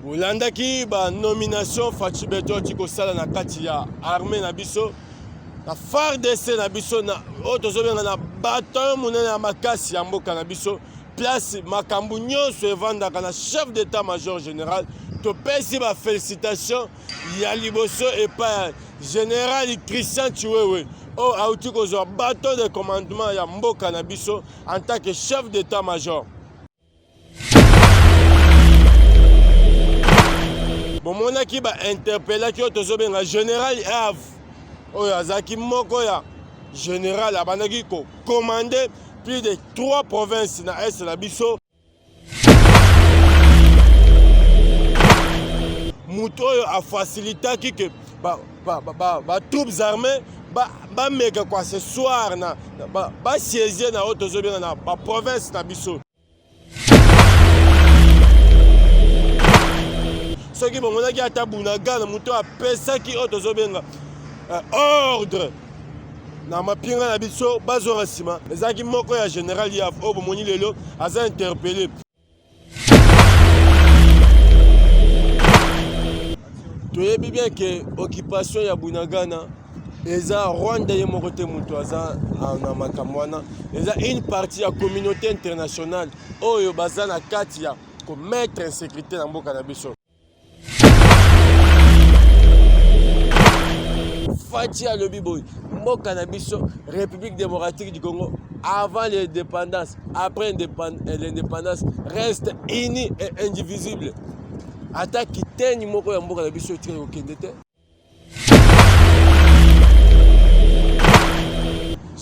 Olandaki ba nomination Fachi Beto tiko sala na kati ya armée na biso. La FARDC na biso na otozobenga na bataillon monene ya makasi ya mboka na biso. Place makambu nyonso evandaka na chef d'état-major général. Topesi ba félicitations ya liboso epa général Christian Chiwewe. Oh auti kozwa bâton de commandement ya mboka na biso en tant que chef d'état-major. Bon monaki ba interpellaki otozobenga général Av. Oyo azaki moko ya général abandaki ko commander plus de 3 provinces na est la biso. Muto oyo a facilitaki que ba troupes armées ba meka kwa ce soir na ba siéger na otozobenga na ba province na biso. Soki bomonaki ata Bunagana muto apesaki otozobenga ordre na mapinga na biso bazora sima ezaki moko ya général Yav o bomoni lelo aza interpellé. Toyebi bien que occupation ya Bunagana eza Rwanda ye moko te muto aza na makambo wana eza une partie ya communauté internationale oyo baza na kati ya ko mettre en sécurité na mboka na biso. Fachi a lobi boy mboka na biso République démocratique du Congo avant l'indépendance après l'indépendance reste unie et indivisible. Attaque kiteni moko ya mboka na biso tire okende te.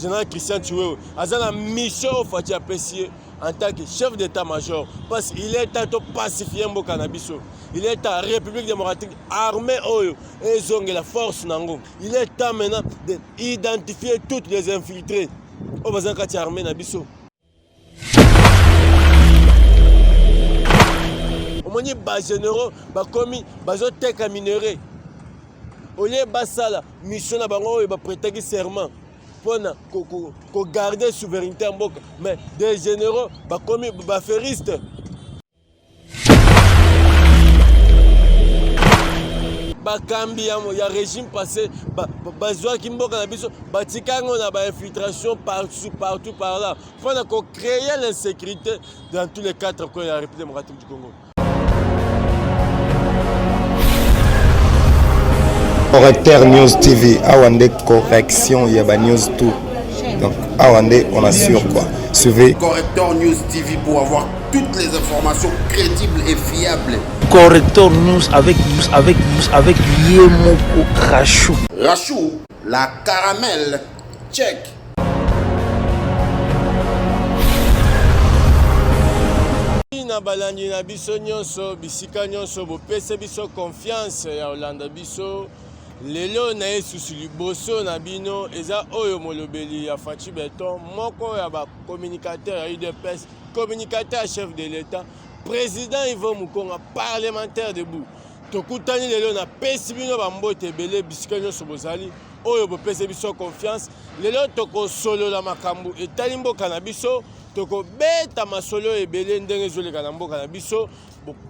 Général Christian Chiwewe aza na mission Fachi apprécié en tant que chef d'état-major parce qu'il est temps de pacifier mboka na biso. Il est à République démocratique armée oyo et zonge la force nango. Il est temps maintenant d'identifier toutes les infiltrés au bazan kati armée na biso. Omoni ba généraux ba komi bazo teka minerai. Olé basala mission na bango oyo ba prêtaki serment pour garder souveraineté en mboka mais des généraux ba komi ba feriste. Bakambi ya régime passé bazwa kimboka na biso batikango na ba infiltration partout par là pour créer l'insécurité dans tous les 4 coins de la République démocratique du Congo. Correcteur News TV, Awande correction, il y a ba news tout. Donc Awande on assure quoi. Suivez Correcteur News TV pour avoir toutes les informations crédibles et fiables. Correcteur News avec Yemoko Rachou. Rachou, la caramel, check. Na balandi na biso nyonso bisika nyonso bopesa biso confiance ya Olanda biso lelo na esusu liboso na bino eza oyo molobeli ya Fachi Beto moko ya ba communicateur ya UDPS communicateur chef de l'État président Yvo Mukonga parlementaire debout tokutani lelo na pesi bino bambote ebele bisika nyonso bozali oyo bopesa biso confiance lelo toko solo la makambu etali mboka na biso toko beta masolo ebele ndenge ezoleka na mboka na biso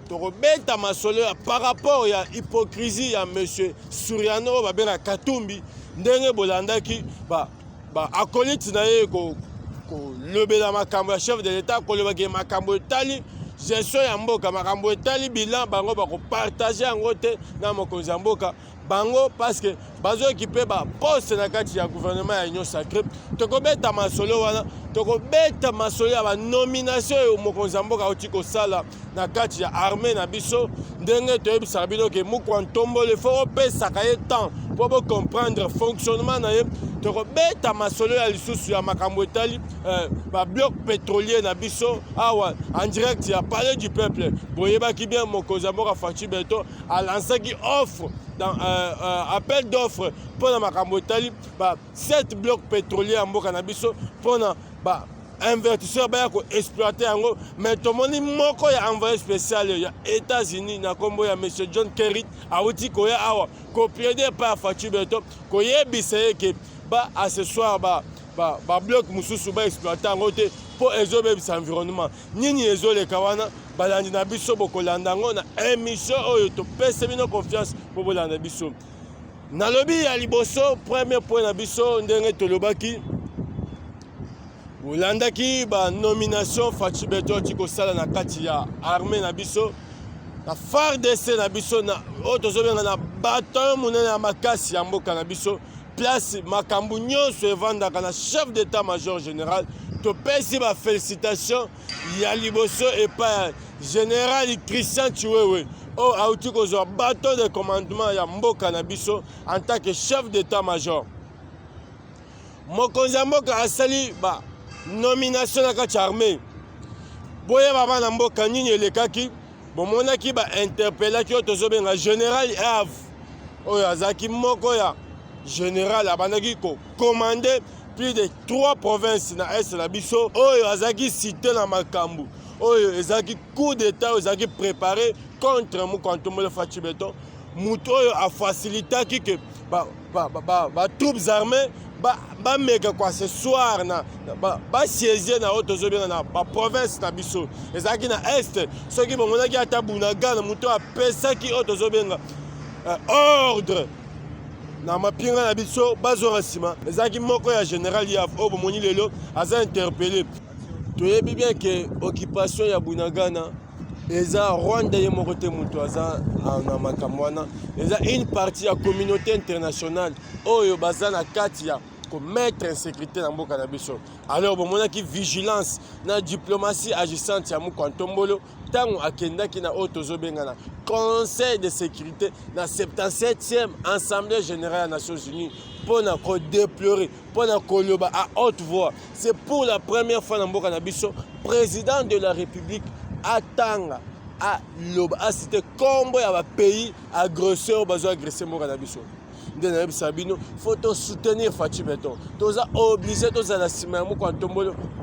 toko beta masolo par rapport ya hypocrisie ya monsieur Suriano babena Katumbi ndenge bolandaki ba akoliti na ye ko lobela makambo ya chef de l'État kolobaki makambo etali gestion ya mboka makambo etali bilan bango bako partager yango te na mokonzi ya mboka bango parce que bazo équipé ba poste na kati ya gouvernement ya Union Sacrée tokobeta masolo wana tokobeta masolo ya ba nomination yo mokonzi ya mboka oti kosala na kati ya armée na biso ndenge toyebisa bino ke mukwa ntombo le fort pesaka ye temps pour comprendre fonctionnement na ye tokobeta masolo ya lisusu ya makambo etali ba bloc pétrolier na biso awa en direct ya palais du peuple boyebaki bien mokonzi ya mboka Fachi Beto a lancé qui offre dans appel d'offres pour la makambo etali 7 blocs pétroliers en mboka na biso pour investisseur ba ko exploiter yango mais tomoni moko ya envoyé spécial ya États-Unis na kombo ya monsieur John Kerry awuti ko ya awa ko plaider par Fachi Beto ko yebisa ke ba à ce soir ba bloc mususu ba exploiter yango te pour ezobebisa environnement nini ezoleka wana balandi na biso bokolanda ngo na émission oyo topesa bino confiance po bolanda biso. Nalobi ya liboso premier point na biso ndenge tolobaki bolandaki ba nomination Fachi Beto tikosala na kati ya armée na biso na FARDC na biso na otozobenga na bataillon monene ya makasi ya mboka na biso place makambo nyonso evandaka na chef d'état-major général. Topesi ba félicitations ya liboso epa général Christian Chiwewe o auti kozwa bateau de commandement ya mboka na biso en tant que chef d'état-major. Mokonzi ya mboka asali ba nomination na kati armée. Boye baba na mboka nini elekaki bomonaki ba interpellaki o tozobenga général Ave oyo azaki moko ya général abandaki ko commander plus de 3 provinces na est la biso oyo azaki cité na makambo oyo ezaki coup d'état ezaki préparé contre Mukantombolo Fachi Beto muto oyo a facilitaki que ba troupes armées ba meka kwa ce soir na ba siéger na otozobenga na ba province na biso ezaki na est soki bomonaki ata Bunagana muto apesaki otozobenga ordre na mapinga na biso bazora sima ezaki moko ya général Yaf o bomoni lelo aza interpellé. Toyebi bien que occupation ya Bunagana eza Rwanda ye moko te muto aza na makambo wana eza une partie ya communauté internationale oyo baza na kati ya mettre en sécurité na mboka na biso. Alors bomonaki vigilance na diplomatie agissante ya Mukantombolo tango akendaki na otozobenga na conseil de sécurité na 77e assemblée générale des Nations Unies pour na ko déplorer pour na koloba à haute voix. C'est pour la première fois na mboka na biso président de la République atanga a loba a cité combo ya ba pays agresseur bazo agresser mboka na biso. Il faut soutenir Fachi Beto. Nous sommes obligés de faire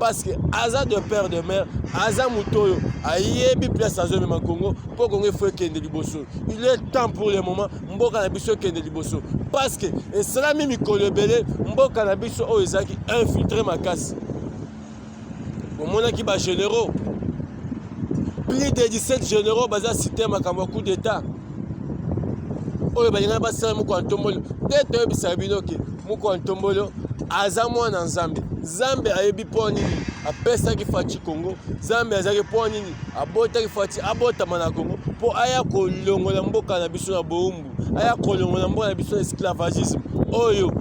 parce que Aza de père de mère, Aza Moutoyo, Ayebi place à zone Congo, pour qu'on ait fait Kende Liboso. Il est temps pour le moment, Mboka Nabiso Kende Liboso. Parce que, et cela même Kolebele, Mboka Nabiso Oezaki infiltré ma casse. Au moment qui bat généraux, plus de 17 généraux, Baza cité ma coup d'état. Oyo balinga basala Mukantombolo ndeto yebisa bino ke Mukantombolo aza mwana Nzambe. Nzambe ayebi po nini apesaki Fachi Congo, Nzambe azaki po nini abotaki Fachi abotama na Congo po aya kolongola mboka na biso na boumbu, aya kolongola mboka na biso na esclavagisme oyo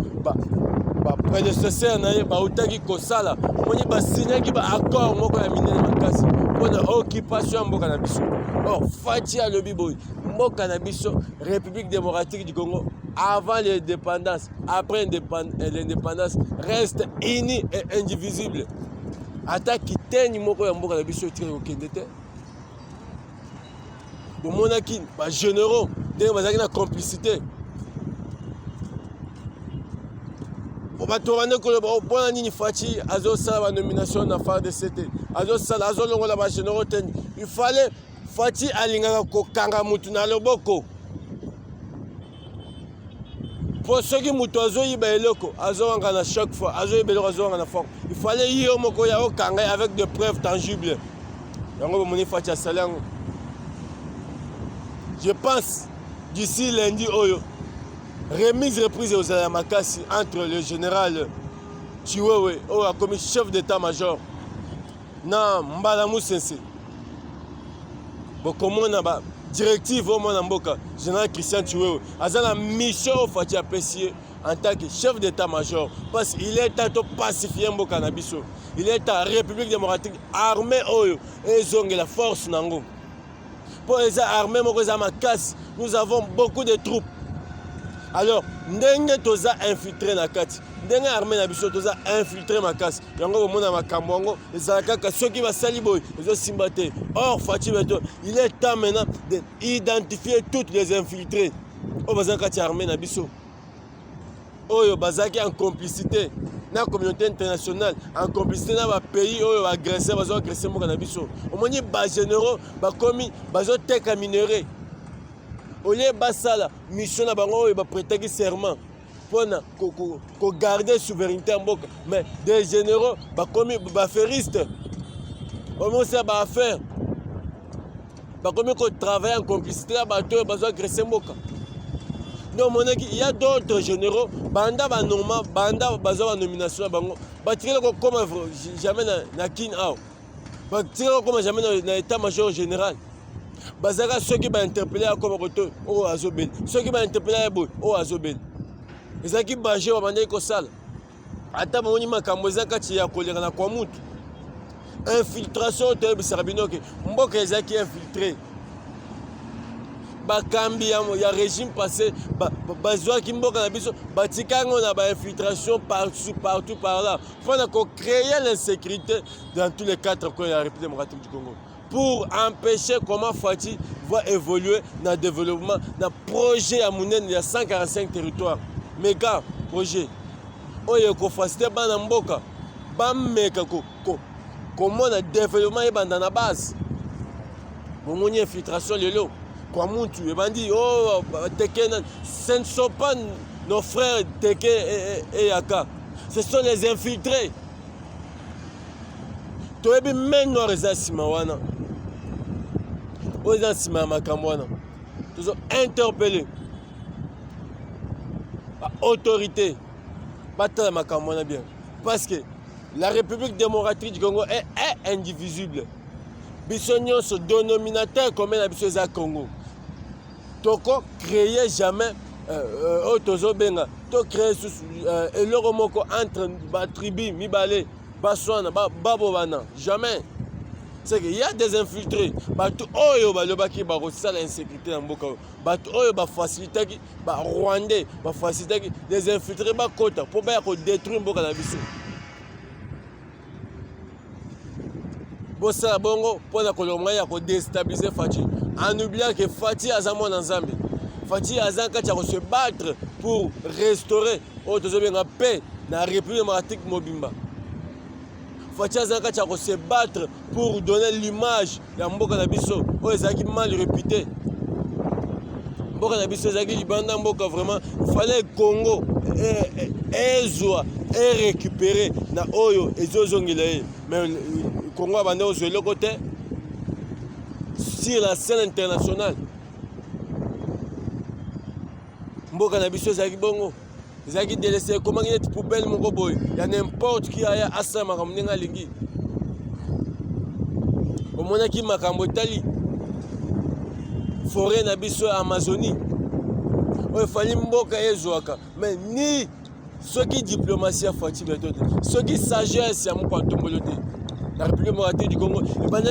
prédécesseur na ye bautaki kosala moni basinyaki ba accord moko ya minene makasi mpona occupation ya mboka na biso. Or Fachi alobi boy mboka na biso République démocratique du Congo avant l'indépendance, après l'indépendance reste unie et indivisible. Ata kiteni moko ya mboka na biso tire okende te. Bomonaki ba généraux ndenge bazaki na complicité. Obatovane koloba opona nini Fachi azosala ba nomination na FARDC. Azosala azolongola ba généraux teni. Il fallait Fachi alingaka kokanga mutu na loboko. Pour ceux qui mutu azoyiba eloko, azowanga na chaque fois, azoyiba eloko azowanga na forme. Il fallait yo moko ya okanga avec des preuves tangibles. Yango bomoni Fachi asalango. Je pense d'ici lundi oyo remise reprise aux Alamakasi entre le général Chiwewe oyo comme chef d'état-major na Mbala Musense. Bokomona ba directive au mwana mboka général Christian Chiwewe aza na mission au Fachi apprécié en tant que chef d'état-major parce qu'il est temps de pacifier mboka na biso. Il est à République démocratique armée oyo ezonge la force nango. Pour les armées moko za makasi, nous avons beaucoup de troupes. Alors ndenge toza infiltré na kati ndenge armée na biso toza infiltré makasi yango bomona makambo yango ezalaka kaka soki basali boy ezosimba te. Or Fachi Beto il est temps maintenant d'identifier toutes les infiltrés oyo baza kati armée na biso oyo bazaki en complicité na communauté internationale, en complicité na ba pays oyo agressé bazo agressé mboka na biso. Omoni ba généraux bakomi bazo teka minerai olie basala mission na bango oyo baprétaki serment pona ko garder souveraineté en mboka, mais des généraux bakomi baféristes omo ça ba affaire bakomi kotravaille en complicité na bato oyo bazoagresse mboka. Donc il y a d'autres généraux banda banormal banda bazwa banomination na bango batikeli kokoma jamais na kin ao batikeli kokoma jamais na état major général bazalaka soki bainterpele akoma koto oyo azobeli soki bainterpele ya boye oyo azobeli ezalaki baje babandaki kosala ata bamoni makambo eza kati ya koleka na kwa mutu infiltration toyebisaka bino ke mboka ezalaki infiltré bakambi ya régime passé bazwaki mboka na biso batikango na bainfiltration partout par là mpona kocréer l'insécurité dans tous les 4 coins de la République démocratique du Congo pour empêcher comment Fati va évoluer dans le développement dans le projet à Mounen il y a 145 territoires méga projet oyo kofacilite bana mboka bameka comment le développement est dans la base bomoni infiltration lelo kwa muntu ebandi oh teke ce ne sont pas nos frères Teke et Yaka, ce sont les infiltrés. Toyebi men noir eza sima wana oyo eza sima ya makambo wana tozo interpellé autorité batala makambo wana bien parce que la République démocratique du Congo est indivisible. Biso nyonso dénominateur commun na biso eza Congo. Toko créer jamais tozo benga to créer eloko moko entre ba tribu mibale baswana babo bana jamais. C'est qu'il y a des infiltrés. Bato oyo balobaki ba kosala insécurité na mboka. Bato oyo ba faciliter ba Rwandais ba faciliter des infiltrés ba kota pour ba ko détruire mboka na biso. Bossa bongo pour la Colombie pour déstabiliser Fati en oubliant que Fati a zamo na Nzambe. Fati a zan kati se battre pour restaurer la paix dans la République démocratique Mobimba. Fati a zan kati se battre pour donner l'image ya mboka na biso o ezaki mal réputé. Mboka na biso ezaki libanda mboka vraiment il fallait Congo et récupérer na oyo ezozongela mais Congo a joué le côté sur la scène internationale. Mboka na biso ezaki bongo ezaki délaissé comment il est poubelle moko boy il y a n'importe qui aya asa makambo ndenge alingi omonaki makambo etali forêt na biso Amazonie oyo fali mboka ezwaka mais ni soki diplomatie ya Fati méthode soki sagesse ya moko atombolo te la République démocratique du Congo il va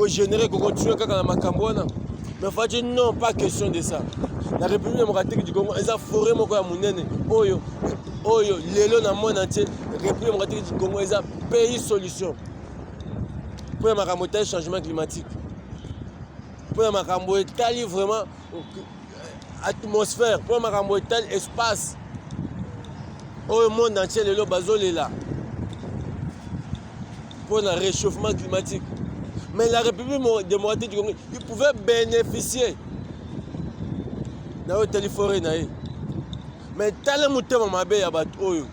générer continuer kaka na makambo wana mais Fati non pas question de ça. La République démocratique du Congo eza forêt moko ya munene oyo lelo na monde entier République démocratique du Congo eza pays solution pour makambo tel changement climatique pour makambo etali vraiment atmosphère pour makambo tel espace oyo monde entier lelo bazolela pour le réchauffement climatique. Mais la République démocratique du Congo, il pouvait bénéficier de la téléphone. Mais tellement de temps, je suis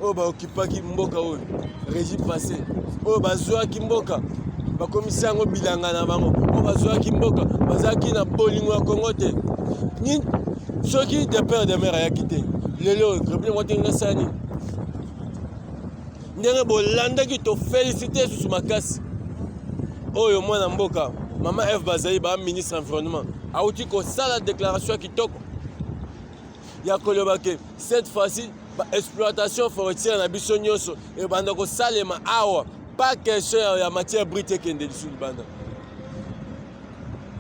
oyo ba okipa ki mboka oyo régime passé oyo bazwa ki mboka ba commissaire ngo bilanga na bango oyo bazwa ki mboka bazaki na bolingo ya Congo te ni soki de père de mère ya quitté lelo République motenga sani ndenge bolandaki to féliciter sous makasi oyo mwana mboka mama F Bazali ba ministre environnement auti ko sala déclaration kitoko ya koloba ke cette fois-ci exploitation forestière na biso nyonso e banda ko salema awa pas question ya matière brute kende dessous banda.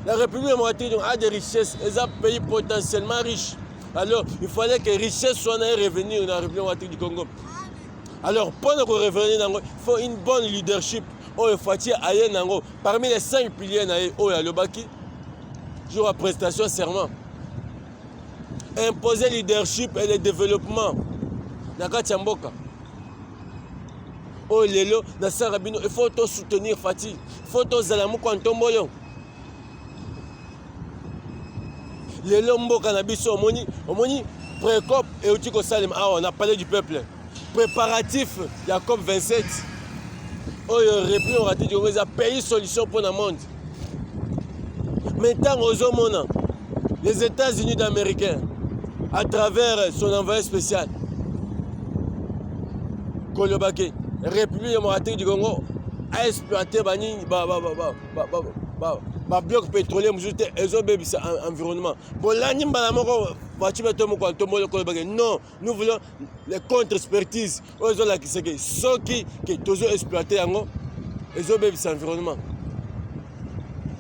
La République démocratique a des richesses, et un pays potentiellement riche. Alors, il fallait que les richesses soient revenues dans la République démocratique du Congo. Alors, pour nous revenir, il faut une bonne leadership. Parmi les 5 piliers, il y a le Baki, jour à prestation serment. Imposer le leadership et le développement. Il faut soutenir Fati. Il faut soutenir Lelo mboka na biso omoni précop et outiko salem on a parlé du peuple préparatif la COP 27 oyo République démocratique du Congo pays solution pour le monde Maintenant, aux hommes, les États-Unis d'Amérique, à travers son envoyé spécial, Kolobake, République démocratique du Congo, a exploité bloc pétrolier, ils ont bébi environnement. Non, nous voulons les contre-expertises. Ceux qui ont exploité, ils ont bébi environnement.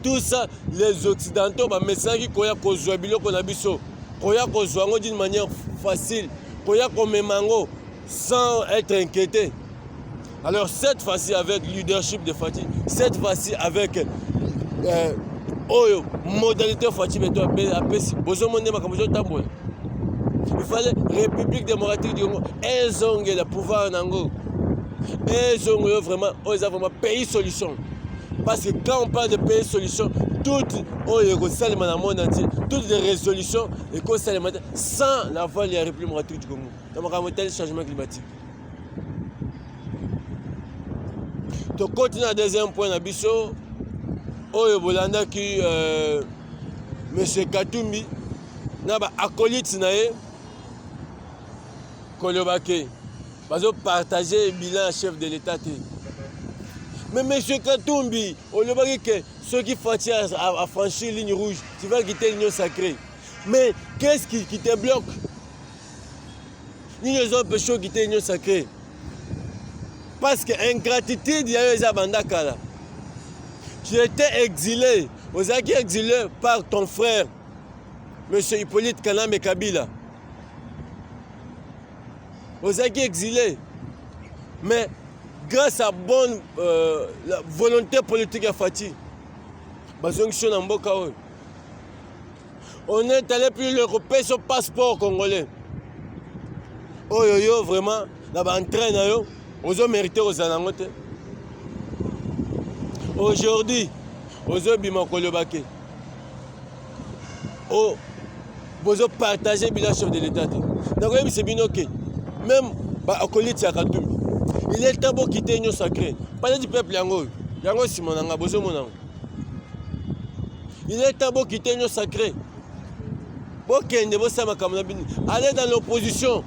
Tout ça, les Occidentaux, mais ça qui koya kozwa biloko na biso, koya kozwa ngo d'une manière facile, koya komemango sans être inquiété. Alors cette fois-ci avec le leadership de Fatih, cette fois-ci avec modalité Fatih Beto apesi, bozomonde makambo tambola. Il fallait République démocratique du Congo, ils ont le pouvoir nango. Ils ont vraiment pays solution. Parce que quand on parle de pays solution, toutes les résolutions sans la voie de la République démocratique du Congo. Dans le changement climatique. Donc, continue à deuxième point, Nabiso, Bolanda qui M. Katumbi, Naba acolyte Nae, Kolobake, parce que partager le bilan chef de l'État. Mais M. Katumbi, on le voit que ceux qui Fatih a franchi la ligne rouge, tu vas quitter l'union sacrée. Mais qu'est-ce qui te bloque? Nous avons péché quitter l'union sacrée. Parce que ingratitude, il y a eu des bandakala. Tu étais exilé, vous avez été exilé par ton frère, M. Hippolyte Kanambe Kabila. Vous avez été exilé. Mais grâce à bonne la volonté politique de Fatih, on est allé plus l'Européen sur passeport congolais. Oh yo yo, vraiment, là-bas en train, on a mérité aux Anangote. Aujourd'hui, on a bima Kolobake. Oh, vous avez partagé le chef de l'État. Donc, c'est bien ok. Même acolyte Katumbi. Il est temps de quitter l'union sacrée. Pas du peuple Yango. Yango Simonanga, Bozo Monanga. Il est temps de quitter l'union sacrée. Allez dans l'opposition.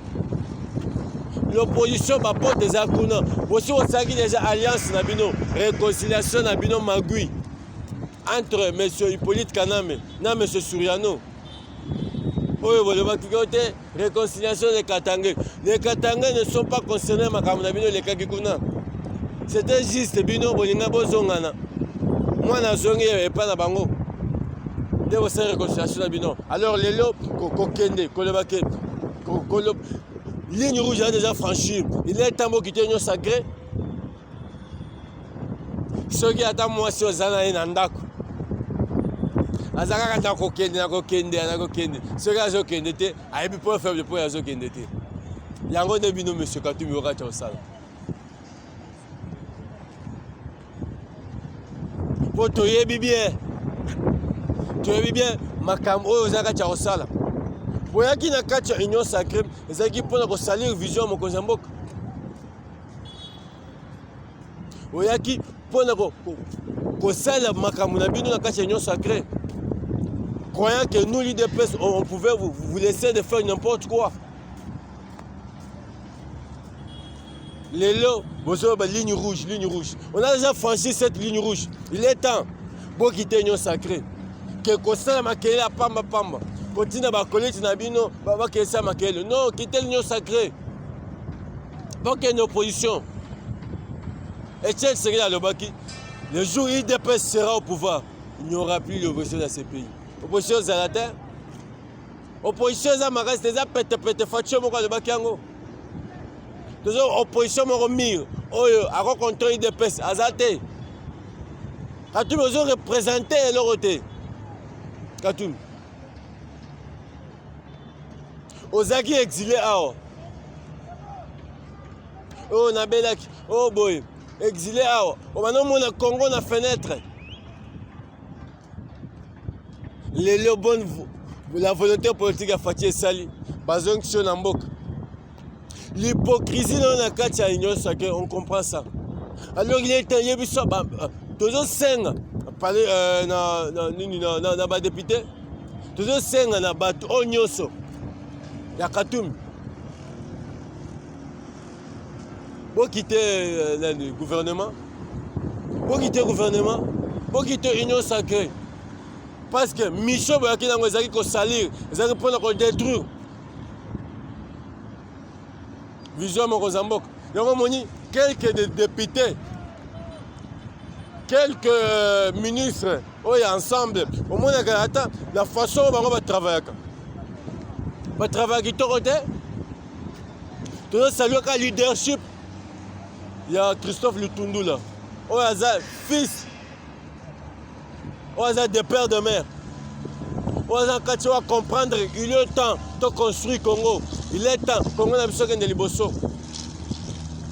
L'opposision m'apporte des accords. Aussi, on sait qu'il y a déjà alliance, réconciliation, magui entre M. Hippolyte Kaname et M. Souriano. Réconciliation des Katangais. Les Katangais ne sont pas concernés par les Kakikuna. C'était juste Bino Bolinga Bozongana. Moi, je suis pas dans Bango. De vos réconciliation. Alors, les lots, Kokende, Kolobake, ligne rouge a déjà franchi. Il est temps de quitter l'union sacrée. Ceux qui attendent moi sur Zana et Nandako. Azaka na kokende. Ceux qui ont kende, a eu point faible pour les autres kende. Yango de bino monsieur Katumbi au Racha au Sala. Pour toi, bien. Tu es bien, Makam au Zaka au Sala. Voyez na kati ya union sacrée, ezaki mpona kosalir vision mokonzi ya mboka. Voyez mpona kosala makambo na bino na kati ya union sacrée. Croyant que nous, l'IDPS, on pouvait vous laisser de faire n'importe quoi. Les lots, ligne rouge. On a déjà franchi cette ligne rouge. Il est temps pour quitter l'union sacrée. Que kosala makele ya pamba. Continue à coller Nabino, non, quittez l'union sacrée. Donc il y a une opposition. Et Tchèque serait là, le jour où l'IDPS sera au pouvoir, il n'y aura plus d'opposition dans ces pays. Opposition à la terre. Opposition à ma reste, déjà pète, fatio, mon le bakiango. Opposition à mire, à rencontrer l'IDPS, à Zate. Katoum, ils ont représenté leur côté. Katoum. Ozaki exilé awa. Oh Nabelaki, oh boy, exilé awa. Oh maintenant mon Congo na fenêtre. Les bonnes la volonté politique a Fatih Sali, bazon qui sont en bok. L'hypocrisie dans la carte à l'union sacrée, on comprend ça. Alors il est temps yebiso toujours 5 parler na badepute tozosenga na bato oyo nyonso ya Katumbi bokite le gouvernement bokite union sacrée parce que mission boyaki nango ezalaki kosalir ezalaki mpona kodétruire vision ya mokonzi ya mboka yango moni quelques députés quelques ministres oyo ensemble omonaka ata la façon oyo bango batravaillaka kitoko te tozosaluaka leadership ya Christophe Lutundula oyo aza fils oyo aza de père de mère oyo aza kati oyo comprendre il est temps de construire Congo il est temps Congo na biso kende liboso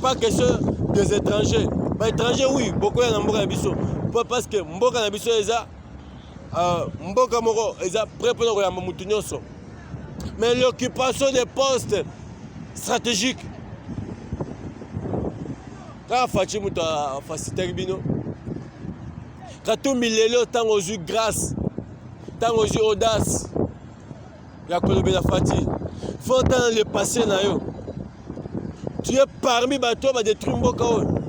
pas question des étrangers baétranger oui bokoya na mboka na biso parce que mboka na biso eza mboka moko eza prêt mpona koyamba mutu nyonso mais l'occupation des postes stratégiques kaka faci mutu afasitaki bino Katumbi lelo ntango ozwi grâce ntango ozwi audace ya kolobela Fati faut ntana le passé na yo tu es parmi bato oyo badétruire mboka oyo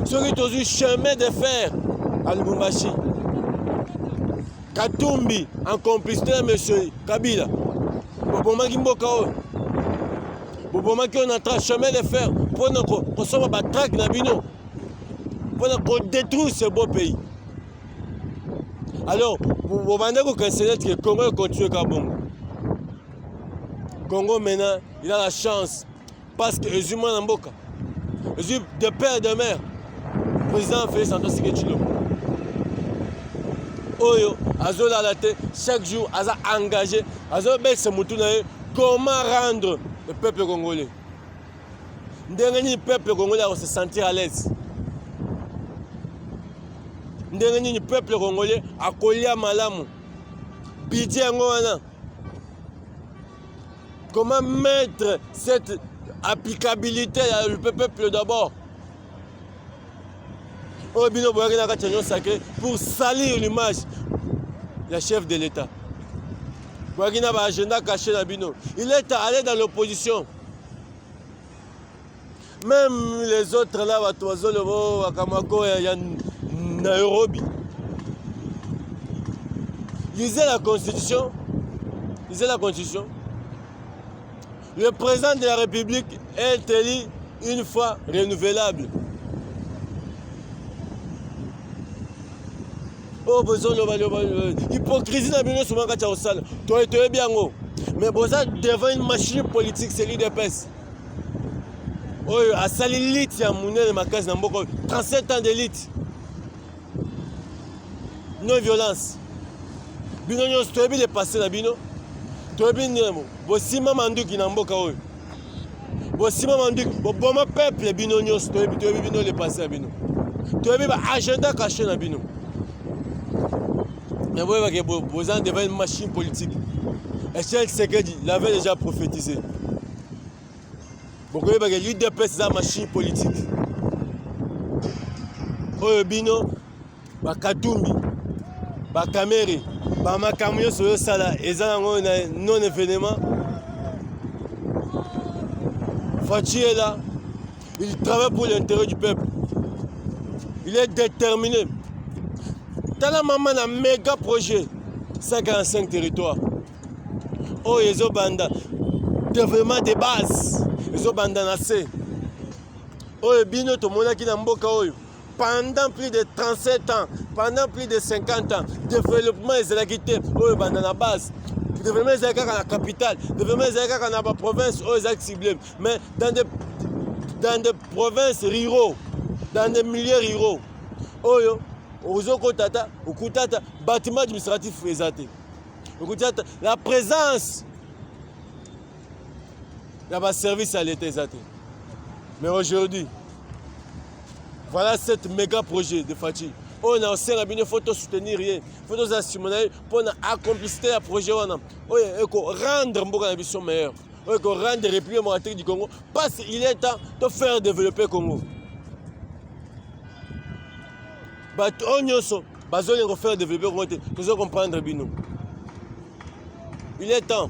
soki tozwi chemin de fer à Lubumbashi Katumbi en complicité na monsieur Kabila bobomaki mboka oyo bobomaki oyo na chemin de fer mpona kosomba batraque na bino mpona kodétruire ce beau pays. Alors bobandaki koconsidérer que Congo continue kaka bongo. Congo maintenant il a la chance parce que ezwi mwana mboka ezwi de père de mère président Félix Antoine Tshisekedi Tshilombo oyo azolala te chaque jour aza engagé azobekisa mutu na ye comment rendre le peuple congolais ndenge nini peuple congolais se sentir à l'aise ndenge nini peuple congolais akolia malamu budget yango wana comment mettre cette applicabilité à le peuple d'abord oyo bino boyaki na kati ya union sacrée pour salir l'image ya chef de l'État boyaki na baagenda caché na bino il est allé dans l'opposition même les autres là bato bazoloba bakamako ya Nairobi lisez la constitution le président de la République est élu une fois renouvelable. Oh, hypocrisie na bino souvent kati ya kosala toyebi yango mais boza devant une machine politique c'est l'UDPS oyo asali lite ya monene makasi na mboka oyo 37 ans d'élite non violence bino nyonso toyebi le passé na bino toyebi ndemo bosima manduki na mboka oyo bosima manduki boboma peuple bino nyonso toyebi bino le passé na bino toyebi baagenda caché na bino mais vous voyez que vous êtes devant une machine politique. Et Cheikh Tshisekedi l'avait déjà prophétisé. Vous voyez que l'UDPS c'est une machine politique. Oyo bino, Katumbi, Kamere, Makamyo sur le sala, et un non-événement. Fati est là, il travaille pour l'intérêt du peuple. Il est déterminé. Dans la maman un méga projet 55 territoires. Oh ils ont banda développement de base. Ils ont banda nassé. Oh bino to monaki na mboka oyo pendant plus de 37 ans, pendant plus de 50 ans, développement ezalaki te oyo banda na base. Développement ezalaki kaka na capitale, développement ezalaki kaka na ba province oyo ezalaki ciblé. Mais dans des provinces ruraux, dans des milieux ruraux. Oyo okutata bâtiment administratif ezate okutata la présence il y a un service à l'État ezate mais aujourd'hui voilà cet méga projet de Fati on a aussi rabine photo soutenir rien photo assumer pour accomplir le projet wana eko rendre mboka na biso meilleur eko rendre République démocratique du Congo parce qu'il est temps de faire développer Congo bato nyonso Bazo les refaire développer comment tu dois comprendre bino. Il est temps.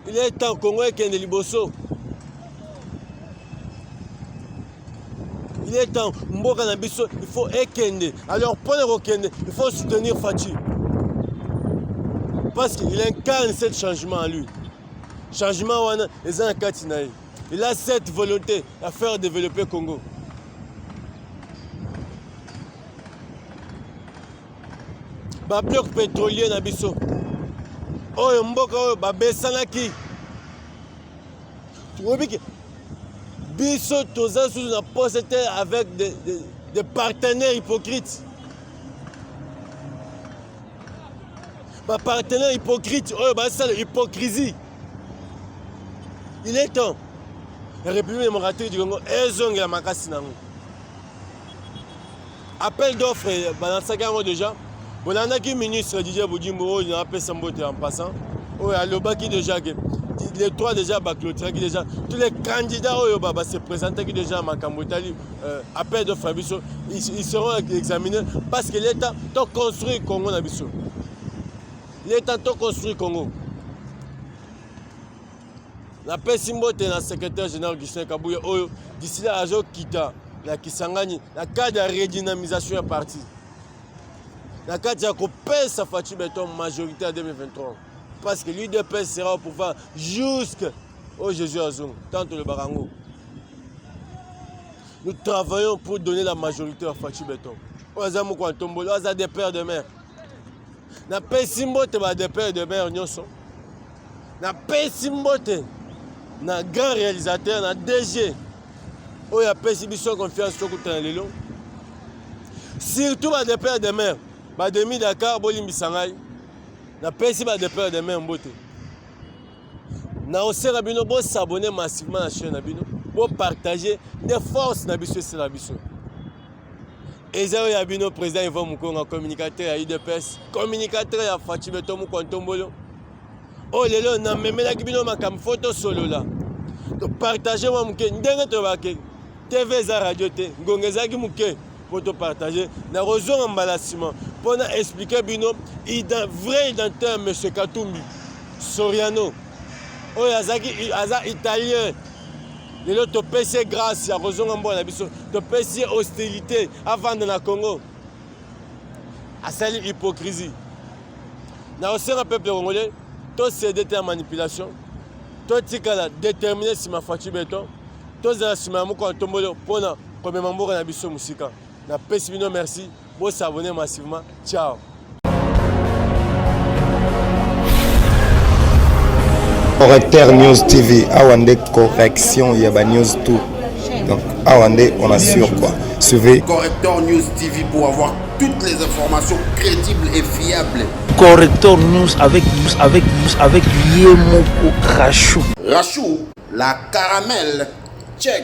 Il est temps Congo est kende liboso. Il est temps mboka na biso, il faut ekende. Alors pour le kende, il faut soutenir Fachi. Parce qu'il incarne ce changement en lui. Changement wana eza katinaï. Il a cette volonté à faire développer le Congo. Ba bloc pétrolier na biso. Oyo mboka oyo ba besanaki. Tu vois que biso toza sous la poste avec des partenaires hypocrites. Ba partenaires hypocrites, oyo ba ça l'hypocrisie. Il est temps. La République démocratique du Congo est la makasi nango. Appel d'offres balansaki yango déjà. Bolandaki ministre Didier Budimbo il a fait son botte en passant. Oui, alobaki déjà les trois déjà baclotiraki déjà tous les candidats oyo baba se présentaient déjà à Makambotali appel d'offres biso ils seront examinés parce que l'État doit construire Congo na biso. L'État doit construire Congo. La Pessimbote est le secrétaire général Gustin Kabouya Oyo. D'ici là, Ajo Kita, la Kisangani, la cadre de redynamisation est partie. La cadre de la sa Fachi Beton majorité en 2023. Parce que l'UDPS sera au pouvoir jusqu'au Jésus Azong, tant le Barango. Nous travaillons pour donner la majorité à Fachi Beton. Oazamou Kwantombo, Oazam des pères de mer. La Pessimbote est des pères de mer, la Pessimbote. Na grand réalisateur, na DG, où il y a perception confiance sur le lelo. Surtout des pères de mer, demi Dakar, Bolim Bissangay, na perception des pères de mer en beauté. Na aussi Rabino, bon s'abonner massivement à la chaîne Rabino, bon partager des forces na biso c'est la biso. Et ça y a Rabino président Yvan Moukonga, communicateur à IDPS, communicateur à Fachi Beton Moukontombolo. Oh lelo na memelaki bino makam photo solo là. To partager moi muke ndenge to bake. TV za radio te ngongezaki muke pour te partager na rezo embalacement pour na expliquer bino vrai identité monsieur Katumbi Soriano. Oh yazaki aza italien. Lelo to pese grâce ya rezo ngombo na biso to pese hostilité avant de la Congo. Asali hypocrisie. Na aussi un peuple congolais. Toi, c'est de la manipulation. Toi, tu es déterminé si ma Fachi Beton. Toi, tu es si ma mouko en tombolo pour na comme membre na biso musika. Na pessimino merci. Vous s'abonner massivement. Ciao. Correcteur News TV, Awande correction, il y a news tout. Donc, Awande, on assure quoi. Suivez Correcteur News TV pour avoir toutes les informations crédibles et fiables. Correcteur News avec Yemoko Rachou. Rachou, la caramel, check.